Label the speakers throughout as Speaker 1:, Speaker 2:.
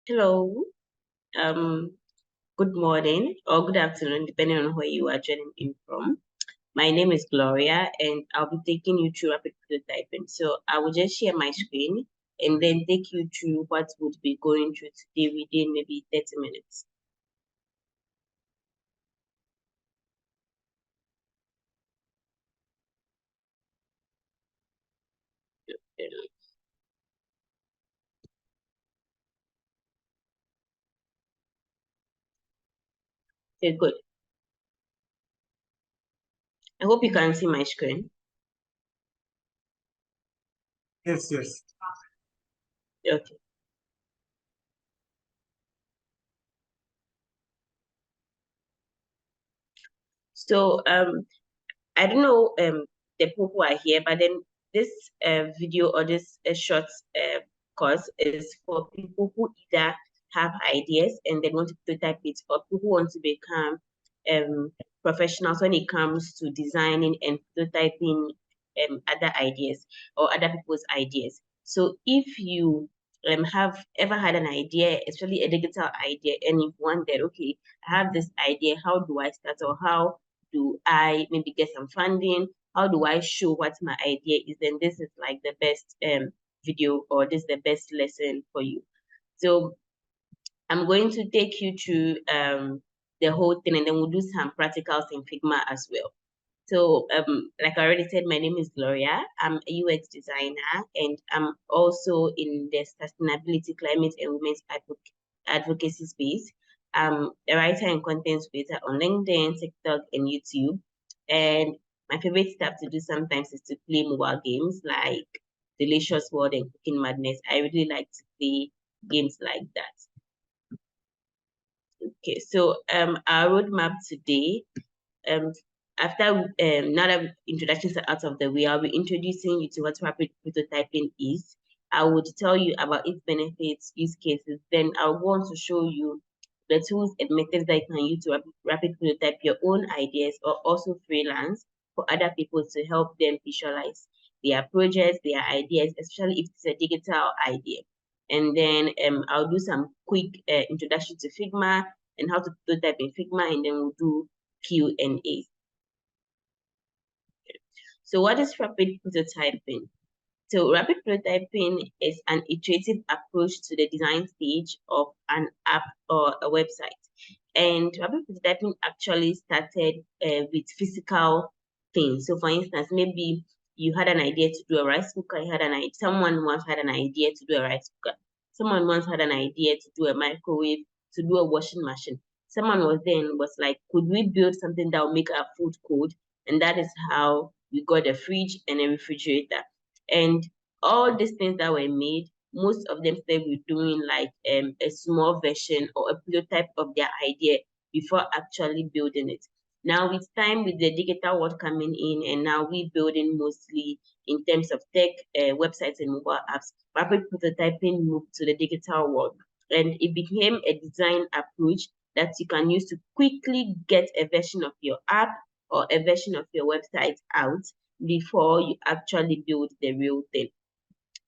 Speaker 1: Hello, um, good morning or good afternoon, depending on where you are joining in from. My name is Gloria, and I'll be taking you through rapid prototyping. So I will just share my screen and then take you through what would be going through today within maybe 30 minutes. Okay, good. I hope you can see my screen.
Speaker 2: Yes, yes.
Speaker 1: Okay. So I don't know the people who are here, but then this video or this short course is for people who either have ideas and they want to prototype it, or people who want to become professionals when it comes to designing and prototyping other ideas or other people's ideas. So if you have ever had an idea, especially a digital idea, and you've wondered, okay, I have this idea, how do I start, or how do I maybe get some funding? How do I show what my idea is? Then this is like the best video, or this is the best lesson for you. So I'm going to take you through the whole thing, and then we'll do some practicals in Figma as well. So, like I already said, my name is Gloria. I'm a UX designer, and I'm also in the sustainability, climate, and women's advocacy space. I'm a writer and content creator on LinkedIn, TikTok, and YouTube. And my favorite stuff to do sometimes is to play mobile games like Delicious World and Cooking Madness. I really like to play games like that. Okay, so our roadmap today, um, after now that introductions are out of the way, I'll be introducing you to what rapid prototyping is. I would tell you about its benefits, use cases. Then I'll go on to show you the tools and methods that you can use to rapid prototype your own ideas, or also freelance for other people to help them visualize their projects, their ideas, especially if it's a digital idea. And then I'll do some quick introduction to Figma and how to prototype in Figma, and then we'll do Q&A. So what is rapid prototyping? So rapid prototyping is an iterative approach to the design stage of an app or a website. And rapid prototyping actually started with physical things. So for instance, maybe you had an idea to do a rice cooker, someone once had an idea to do a rice cooker. Someone once had an idea to do a microwave, to do a washing machine. Someone was like, could we build something that will make our food cold? And that is how we got a fridge and a refrigerator. And all these things that were made, most of them started with doing like a small version or a prototype of their idea before actually building it. Now, with time, with the digital world coming in, and now we building mostly in terms of tech, websites, and mobile apps, rapid prototyping moved to the digital world, and it became a design approach that you can use to quickly get a version of your app or a version of your website out before you actually build the real thing.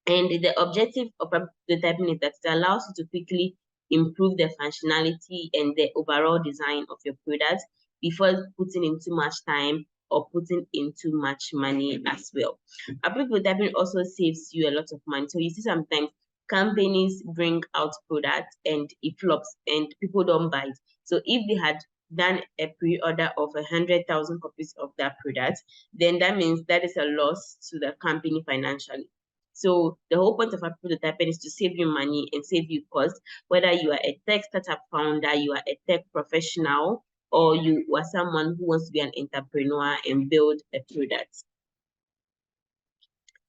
Speaker 1: And the objective of prototyping is that it allows you to quickly improve the functionality and the overall design of your product before putting in too much time or putting in too much money as well. Rapid prototyping also saves you a lot of money. So you see sometimes companies bring out products and it flops and people don't buy it. So if they had done a pre-order of 100,000 copies of that product, then that means that is a loss to the company financially. So the whole point of a prototyping is to save you money and save you cost, whether you are a tech startup founder, you are a tech professional, or you are someone who wants to be an entrepreneur and build a product.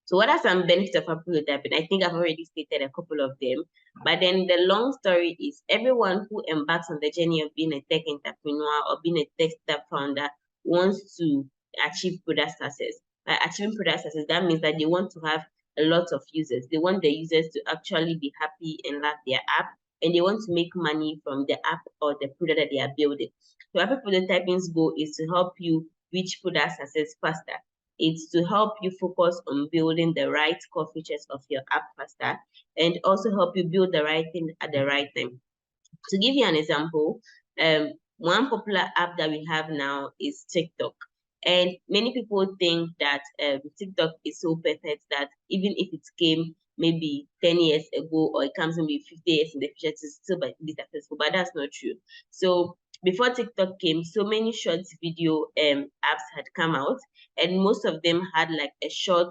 Speaker 1: So what are some benefits of a prototyping? I think I've already stated a couple of them, but then the long story is everyone who embarks on the journey of being a tech entrepreneur or being a tech startup founder wants to achieve product success. By achieving product success, that means that they want to have a lot of users. They want the users to actually be happy and love their app, and they want to make money from the app or the product that they are building. So rapid prototyping's goal is to help you reach product success faster. It's to help you focus on building the right core features of your app faster, and also help you build the right thing at the right time. To give you an example, one popular app that we have now is TikTok. And many people think that TikTok is so perfect that even if it came maybe 10 years ago, or it comes maybe 50 years in the future, to still be successful. But that's not true. So before TikTok came, so many short video apps had come out, and most of them had like a short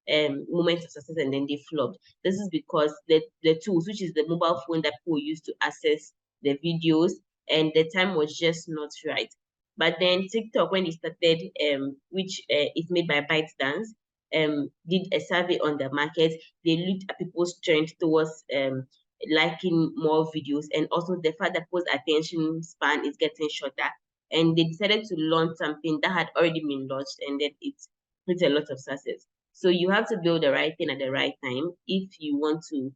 Speaker 1: moment of success, and then they flopped. This is because the tools, which is the mobile phone that people use to access the videos, and the time was just not right. But then TikTok, when it started, which is made by ByteDance, did a survey on the market. They looked at people's trend towards liking more videos, and also the fact that people's attention span is getting shorter. And they decided to launch something that had already been launched, and then it's a lot of success. So you have to build the right thing at the right time if you want to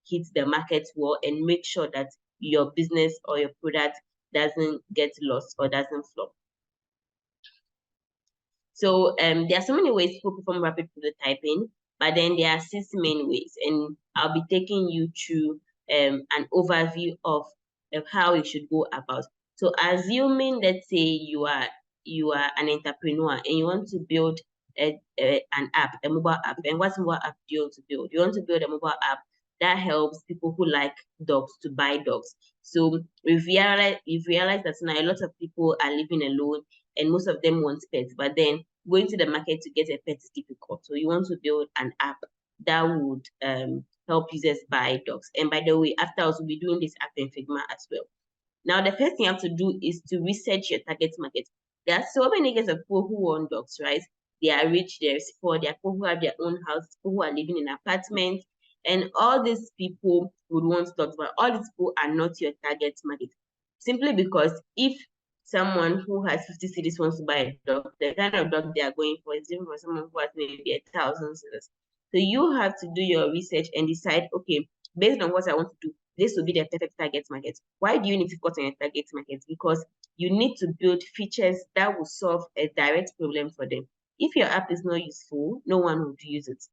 Speaker 1: hit the market well, and make sure that your business or your product doesn't get lost or doesn't flop. So there are so many ways to perform rapid prototyping, but then there are 6 main ways, and I'll be taking you through an overview of how you should go about. So assuming, let's say you are an entrepreneur and you want to build an app, a mobile app. And what mobile app do you want to build? You want to build a mobile app that helps people who like dogs to buy dogs. So we've realized that now a lot of people are living alone, and most of them want pets, but then going to the market to get a pet is difficult. So you want to build an app that would help users buy dogs. And by the way, after us, we'll be doing this app in Figma as well. Now, the first thing you have to do is to research your target market. There are so many kinds of people who want dogs, right? They are rich, there's poor, there are people who have their own house, people who are living in apartments, and all these people would want dogs, but all these people are not your target market. Simply because if someone who has 50 cedis wants to buy a dog, the kind of dog they are going for is different from someone who has maybe 1,000 cedis. So you have to do your research and decide, okay, based on what I want to do, this will be the perfect target market. Why do you need to focus on your target market? Because you need to build features that will solve a direct problem for them. If your app is not useful, no one would use it.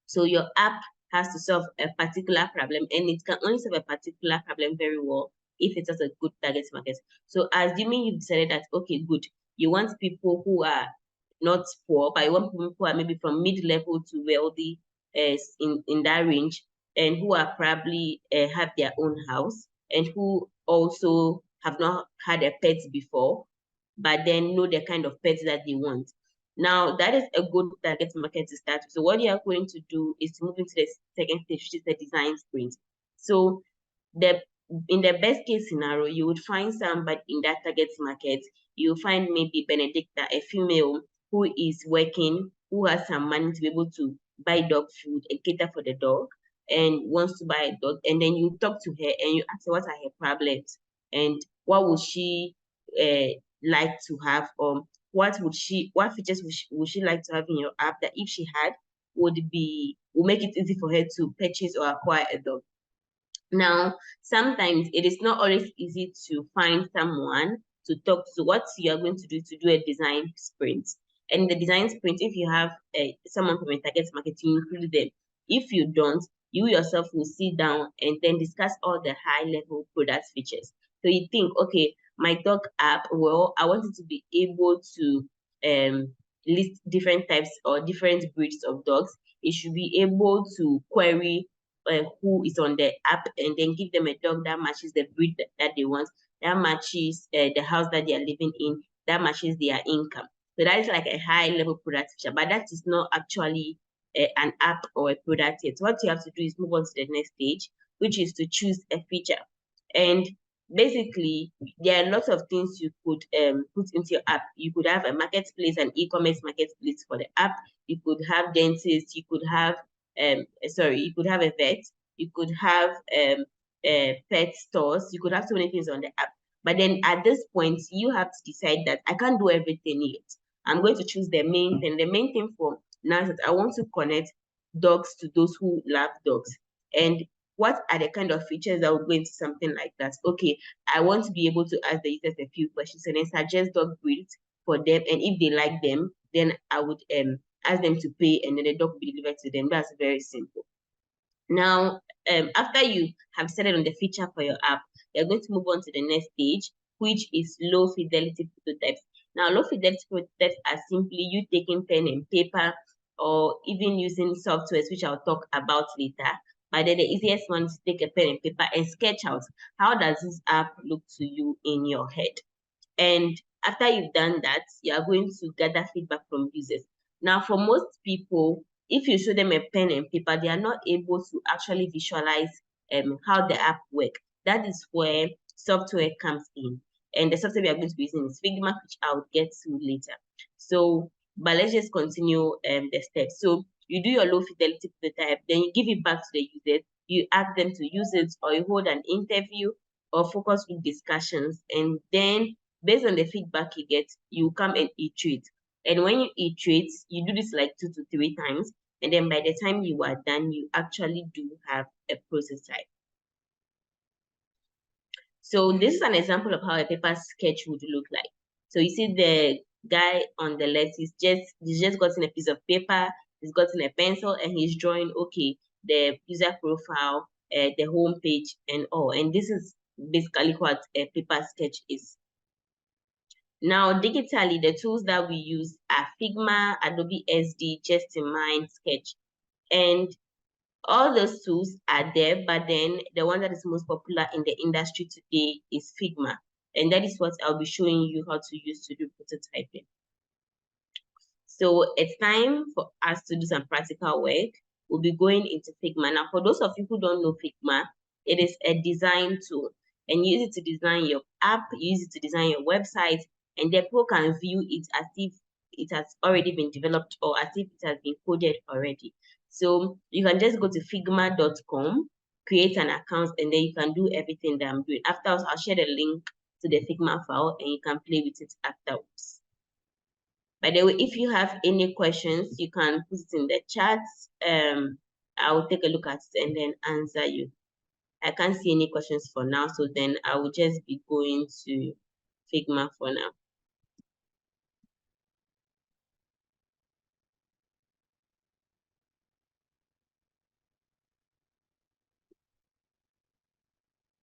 Speaker 1: So your app has to solve a particular problem, and it can only solve a particular problem very well if it has a good target market. So assuming you've decided that, okay, good, you want people who are not poor, but you want people who are maybe from mid-level to wealthy, in that range, and who are probably have their own house, and who also have not had a pet before, but then know the kind of pets that they want. Now, that is a good target market to start with. So what you are going to do is to move into the second stage, which is the design sprint. So in the best case scenario, you would find somebody in that target market. You'll find maybe Benedicta, a female who is working, who has some money to be able to buy dog food and cater for the dog, and wants to buy a dog. And then you talk to her and you ask her what are her problems and what would she like to have, what features would she like to have in your app that if she had would make it easy for her to purchase or acquire a dog. Now, sometimes it is not always easy to find someone to talk to. What you are going to do to do a design sprint. And in the design sprint, if you have someone from a target market, you include them. If you don't, you yourself will sit down and then discuss all the high-level product features. So you think, okay, my dog app, well, I want it to be able to list different types or different breeds of dogs. It should be able to query who is on the app and then give them a dog that matches the breed that they want, that matches the house that they are living in, that matches their income. So that is like a high level product feature, but that is not actually an app or a product yet. What you have to do is move on to the next stage, which is to choose a feature. And basically, there are lots of things you could put into your app. You could have a marketplace, an e-commerce marketplace for the app. You could have dentists. You could have you could have a vet. You could have pet stores. You could have so many things on the app. But then at this point, you have to decide that I can't do everything yet. I'm going to choose the main thing. The main thing for now is that I want to connect dogs to those who love dogs. And what are the kind of features that will go into something like that? Okay, I want to be able to ask the users a few questions and then suggest dog breeds for them. And if they like them, then I would ask them to pay, and then the dog will be delivered to them. That's very simple. Now, after you have decided on the feature for your app, you're going to move on to the next stage, which is low fidelity prototypes. Now, low fidelity prototypes are simply you taking pen and paper, or even using softwares, which I'll talk about later. But then the easiest one is to take a pen and paper and sketch out how does this app look to you in your head. And after you've done that, you are going to gather feedback from users. Now, for most people, if you show them a pen and paper, they are not able to actually visualize how the app works. That is where software comes in. And the software we are going to be using is Figma, which I'll get to later. So, but let's just continue the steps. So you do your low fidelity prototype, then you give it back to the users. You ask them to use it, or you hold an interview or focus group discussions, and then based on the feedback you get, you come and iterate. And when you iterate, you do this like 2 to 3 times. And then by the time you are done, you actually do have a prototype. So this is an example of how a paper sketch would look like. So you see the guy on the left, he's just gotten a piece of paper, he's gotten a pencil, and he's drawing, okay, the user profile, the home page, and all. And this is basically what a paper sketch is. Now, digitally, the tools that we use are Figma, Adobe SD, Just-in-Mind, Sketch. And all those tools are there, but then the one that is most popular in the industry today is Figma. And that is what I'll be showing you how to use to do prototyping. So it's time for us to do some practical work. We'll be going into Figma. Now, for those of you who don't know Figma, it is a design tool. And you use it to design your app, you use it to design your website, and then people can view it as if it has already been developed or as if it has been coded already. So you can just go to figma.com, create an account, and then you can do everything that I'm doing. Afterwards, I'll share the link to the Figma file and you can play with it afterwards. By the way, if you have any questions, you can put it in the chat. I'll take a look at it and then answer you. I can't see any questions for now, so then I will just be going to Figma for now.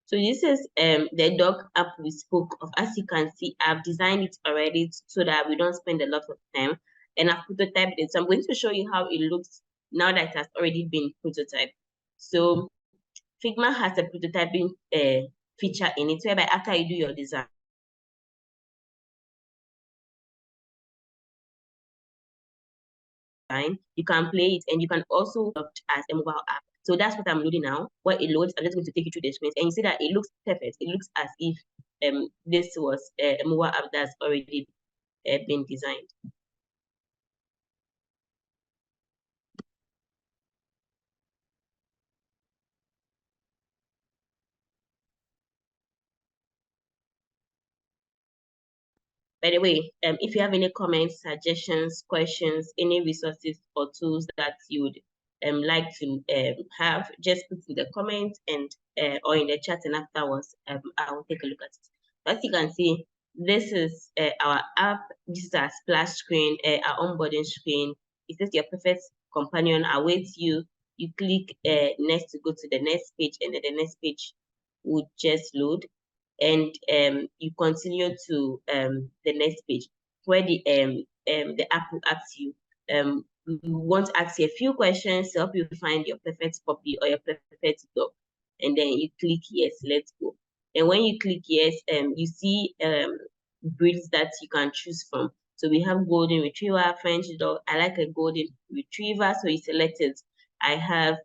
Speaker 1: So this is the dog app we spoke of. As you can see, I've designed it already so that we don't spend a lot of time, and I've prototyped it. So I'm going to show you how it looks now that it has already been prototyped. So Figma has a prototyping feature in it, whereby after you do your design, you can play it, and you can also load as a mobile app. So that's what I'm loading now. When it loads, I'm just going to take you through the screens, and you see that it looks perfect. It looks as if this was a mobile app that's already been designed. By the way, if you have any comments, suggestions, questions, any resources or tools that you would like to have, just put in the comments and or in the chat, and afterwards I will take a look at it. As you can see, this is our app. This is our splash screen, our onboarding screen. It says your perfect companion awaits you. You click next to go to the next page, and then the next page would just load. And you continue to the next page where the app will ask you, we want to ask you a few questions to help you find your perfect puppy or your perfect dog. And then you click yes, let's go. And when you click yes, you see breeds that you can choose from. So we have golden retriever, French dog. I like a golden retriever, so you select it. I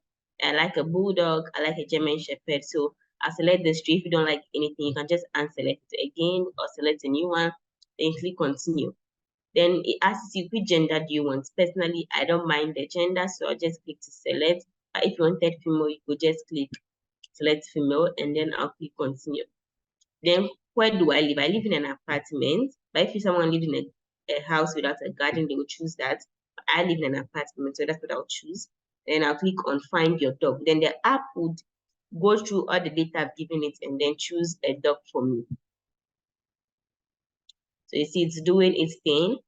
Speaker 1: like a bulldog, I like a German shepherd. So I select this tree. If you don't like anything, you can just unselect it again or select a new one, then click continue. Then it asks you which gender do you want. Personally, I don't mind the gender, so I just click to select. But if you wanted female, you could just click select female, and then I'll click continue. Then where do I live? I live in an apartment. But if someone lives in a house without a garden, they will choose that. I live in an apartment, so that's what I'll choose. Then I'll click on find your dog. Then the app would go through all the data I've given it and then choose a dog for me. So you see it's doing its thing.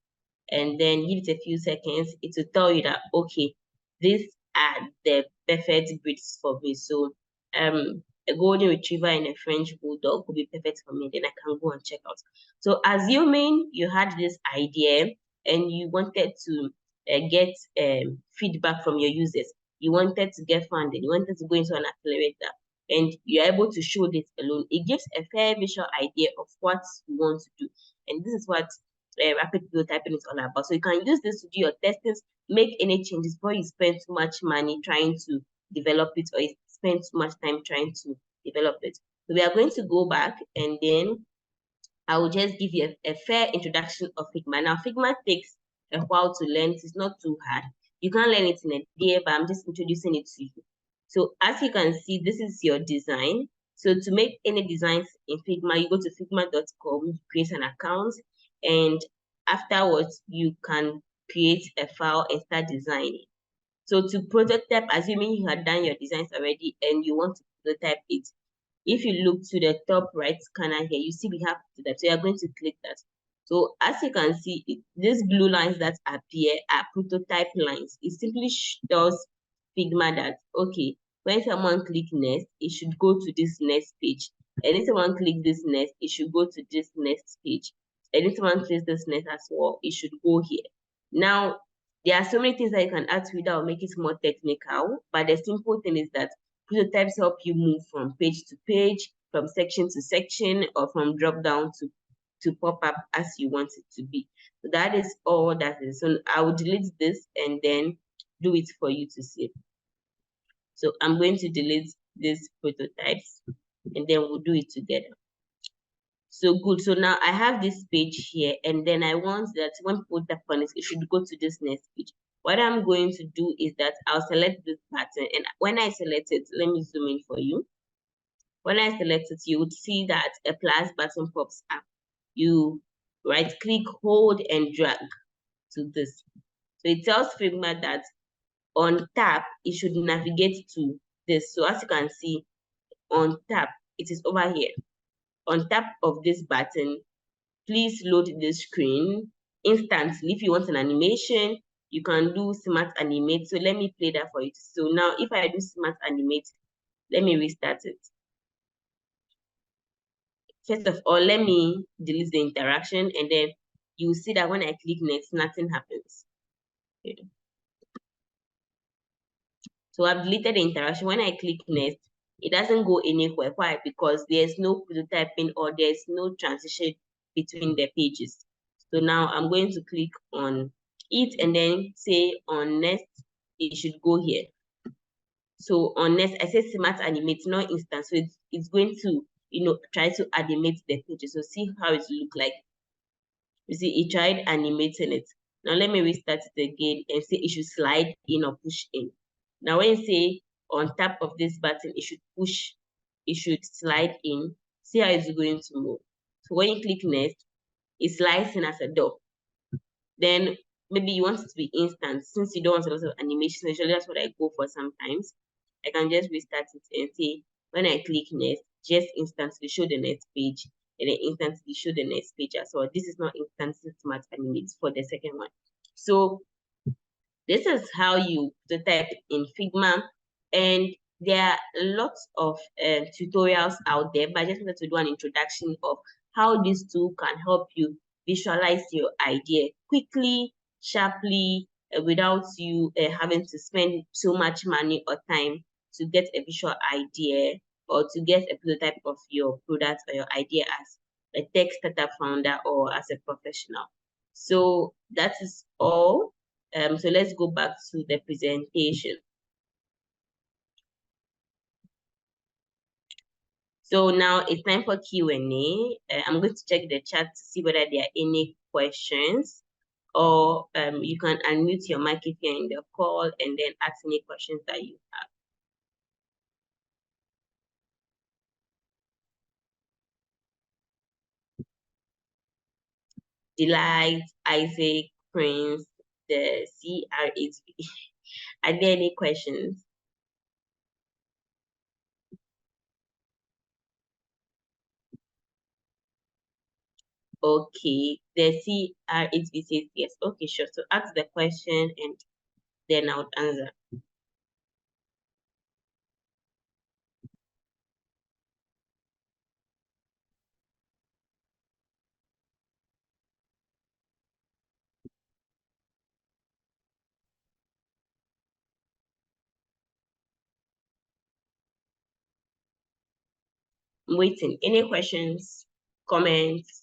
Speaker 1: and then give it a few seconds, it will tell you that, okay, these are the perfect breeds for me. So a golden retriever and a French bulldog would be perfect for me. Then I can go and check out. So assuming you had this idea and you wanted to get feedback from your users, you wanted to get funded, you wanted to go into an accelerator, and you're able to show this alone, it gives a fair visual idea of what you want to do. And this is what rapid prototyping is all about. So you can use this to do your testings, make any changes before you spend too much money trying to develop it, or you spend too much time trying to develop it. So we are going to go back, and then I will just give you a fair introduction of Figma. Now, Figma takes a while to learn. It's not too hard. You can't learn it in a day, but I'm just introducing it to you. So as you can see, this is your design. So to make any designs in Figma, you go to figma.com, create an account, and afterwards you can create a file and start designing. So to prototype, assuming you had done your designs already and you want to prototype it, if you look to the top right corner here, you see we have that. So you are going to click that. So as you can see, these blue lines that appear are prototype lines. It simply tells Figma that, okay, when someone click next, it should go to this next page. And if someone click this next, it should go to this next page. And if someone clicks this next as well, it should go here. Now, there are so many things that you can add to it that will make it more technical, but the simple thing is that prototypes help you move from page to page, from section to section, or from drop down to pop up as you want it to be. So that is all that is. So I will delete this and then do it for you to see. So I'm going to delete these prototypes and then we'll do it together. So good. So now I have this page here, and then I want that when people tap on it, it should go to this next page. What I'm going to do is that I'll select this button, and when I select it, let me zoom in for you. When I select it, you would see that a plus button pops up. You right click, hold, and drag to this. So it tells Figma that on tap, it should navigate to this. So as you can see, on tap, it is over here. On top of this button, please load this screen instantly. If you want an animation, you can do smart animate. So let me play that for you. So now if I do smart animate, let me restart it. First of all, let me delete the interaction, and then you will see that when I click next, nothing happens. Okay. So I've deleted the interaction. When I click next, it doesn't go anywhere. Why? Because there's no prototyping or there's no transition between the pages. So now I'm going to click on it and then say on next, it should go here. So on next, I say smart animate, not instant. So it's going to, try to animate the pages. So see how it look like. You see, it tried animating it. Now let me restart it again and say it should slide in or push in. Now when you say on top of this button, it should push, it should slide in. See how it's going to move. So when you click next, it slides in as a door. Then maybe you want it to be instant. Since you don't want a lot of animation, usually that's what I go for sometimes. I can just restart it and say, when I click next, just instantly show the next page, and then instantly show the next page as well. This is not instant smart animate for the second one. So this is how you prototype in Figma, and there are lots of tutorials out there, but I just wanted to do an introduction of how this tool can help you visualize your idea quickly, sharply, without you having to spend so much money or time to get a visual idea or to get a prototype of your product or your idea as a tech startup founder or as a professional. So that is all. So let's go back to the presentation. So now it's time for Q&A. I'm going to check the chat to see whether there are any questions, or you can unmute your mic if you're in the call and then ask any questions that you have. Delight, Isaac, Prince, the CR8V. Are there any questions? Okay, the CRHB says yes. Okay, sure. So ask the question and then I would answer. I'm waiting. Any questions, comments,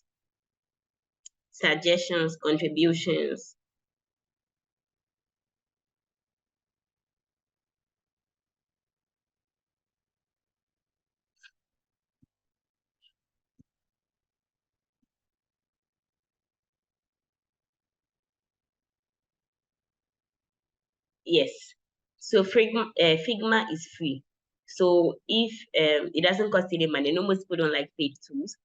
Speaker 1: suggestions, contributions? Yes. So Figma is free. So if it doesn't cost any money, no, most people don't like paid tools.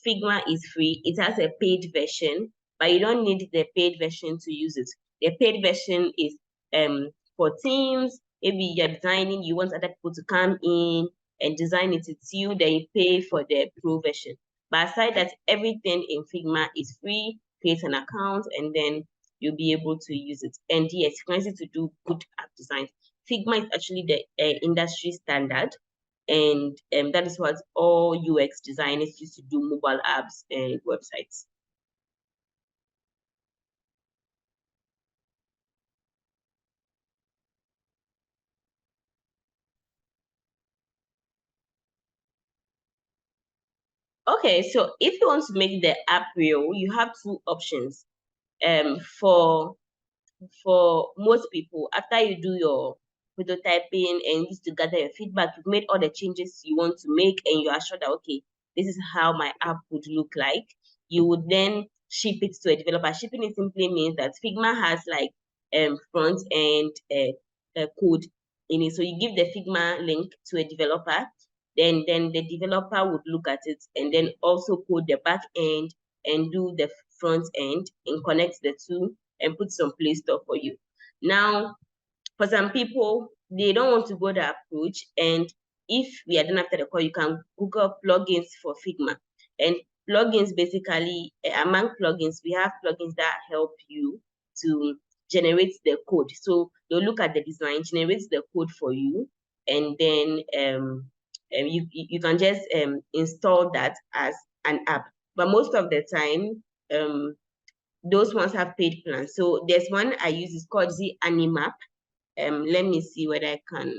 Speaker 1: Figma is free. It has a paid version, but you don't need the paid version to use it. The paid version is for teams. Maybe you're designing, you want other people to come in and design it. It's you, then you pay for the pro version. But aside that, everything in Figma is free. Create an account and then you'll be able to use it. And yes, you can use it to do good app design. Figma is actually the industry standard, and that is what all UX designers use to do mobile apps and websites. Okay, so if you want to make the app real, you have two options. For most people, after you do your prototyping and just to gather your feedback, you've made all the changes you want to make and you are sure that, okay, this is how my app would look like. You would then ship it to a developer. Shipping it simply means that Figma has like front end code in it. So you give the Figma link to a developer, then the developer would look at it and then also code the back end and do the front end and connect the two and put some play stuff for you. Now, for some people, they don't want to go that approach. And if we are done after the call, you can Google plugins for Figma. And plugins basically, among plugins, we have plugins that help you to generate the code. So they'll look at the design, generates the code for you, and then you can just install that as an app. But most of the time, those ones have paid plans. So there's one I use, it's called the Animap. Let me see whether I can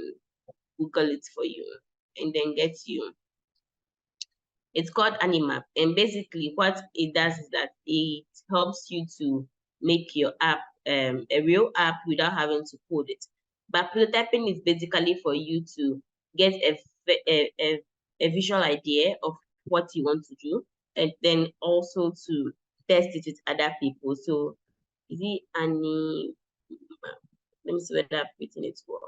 Speaker 1: Google it for you and then get you. It's called Animap, and basically what it does is that it helps you to make your app a real app without having to code it. But prototyping is basically for you to get a visual idea of what you want to do, and then also to test it with other people. So is it Annie? Let me see whether I've written it well.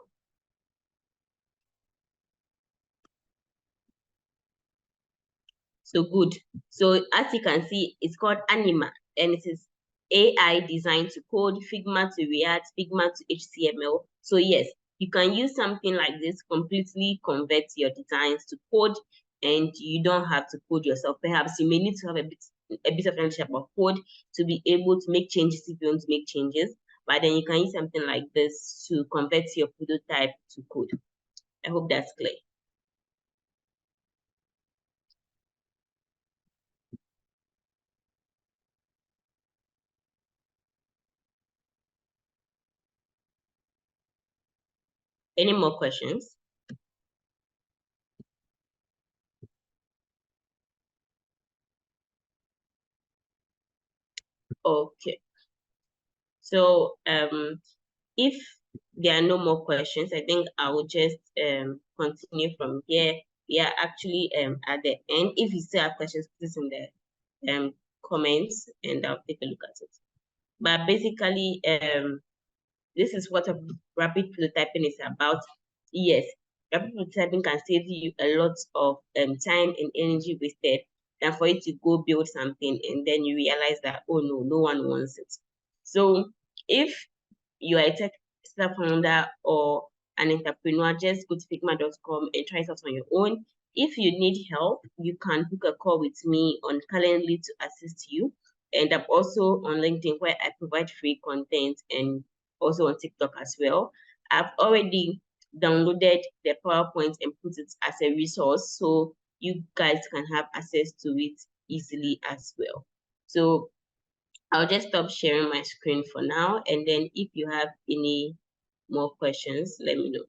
Speaker 1: So good. So as you can see, it's called Anima, and it is AI designed to code, Figma to React, Figma to HTML. So yes, you can use something like this, completely convert your designs to code, and you don't have to code yourself. Perhaps you may need to have a bit of knowledge about code to be able to make changes if you want to make changes. But then you can use something like this to convert your prototype to code. I hope that's clear. Any more questions? Okay. So if there are no more questions, I think I will just continue from here. We are actually at the end. If you still have questions, put this in the comments and I'll take a look at it. But basically, this is what a rapid prototyping is about. Yes, rapid prototyping can save you a lot of time and energy wasted than for you to go build something and then you realize that, oh no, no one wants it. So if you are a tech founder or an entrepreneur, just go to figma.com and try it out on your own. if you need help, you can book a call with me on Calendly to assist you. And I'm also on LinkedIn, where I provide free content, and also on TikTok as well. I've already downloaded the PowerPoint and put it as a resource, so you guys can have access to it easily as well. So I'll just stop sharing my screen for now, and then if you have any more questions, let me know.